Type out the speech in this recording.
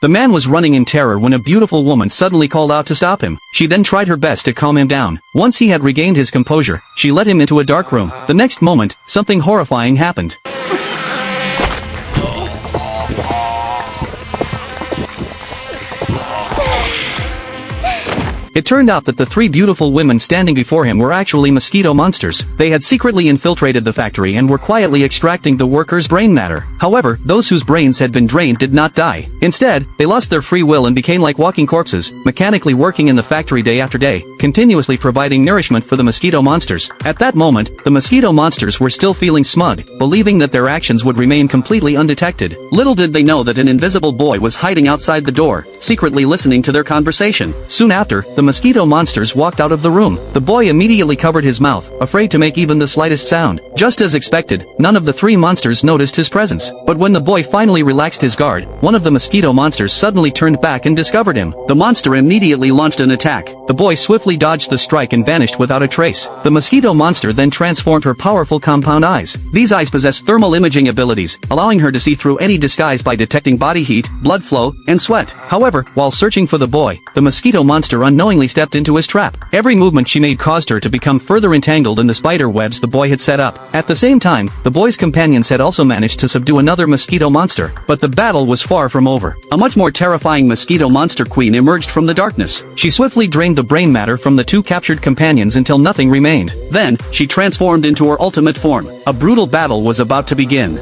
The man was running in terror when a beautiful woman suddenly called out to stop him. She then tried her best to calm him down. Once he had regained his composure, she led him into a dark room. The next moment, something horrifying happened. It turned out that the three beautiful women standing before him were actually mosquito monsters. They had secretly infiltrated the factory and were quietly extracting the workers' brain matter. However, those whose brains had been drained did not die. Instead, they lost their free will and became like walking corpses, mechanically working in the factory day after day, continuously providing nourishment for the mosquito monsters. At that moment, the mosquito monsters were still feeling smug, believing that their actions would remain completely undetected. Little did they know that an invisible boy was hiding outside the door, secretly listening to their conversation. Soon after, the mosquito monsters walked out of the room. The boy immediately covered his mouth, afraid to make even the slightest sound. Just as expected, none of the three monsters noticed his presence. But when the boy finally relaxed his guard, one of the mosquito monsters suddenly turned back and discovered him. The monster immediately launched an attack. The boy swiftly dodged the strike and vanished without a trace. The mosquito monster then transformed her powerful compound eyes. These eyes possess thermal imaging abilities, allowing her to see through any disguise by detecting body heat, blood flow, and sweat. However, while searching for the boy, the mosquito monster unknowingly stepped into his trap. Every movement she made caused her to become further entangled in the spider webs the boy had set up. At the same time, the boy's companions had also managed to subdue another mosquito monster, but the battle was far from over. A much more terrifying mosquito monster queen emerged from the darkness. She swiftly drained the brain matter from the two captured companions until nothing remained. Then, she transformed into her ultimate form. A brutal battle was about to begin.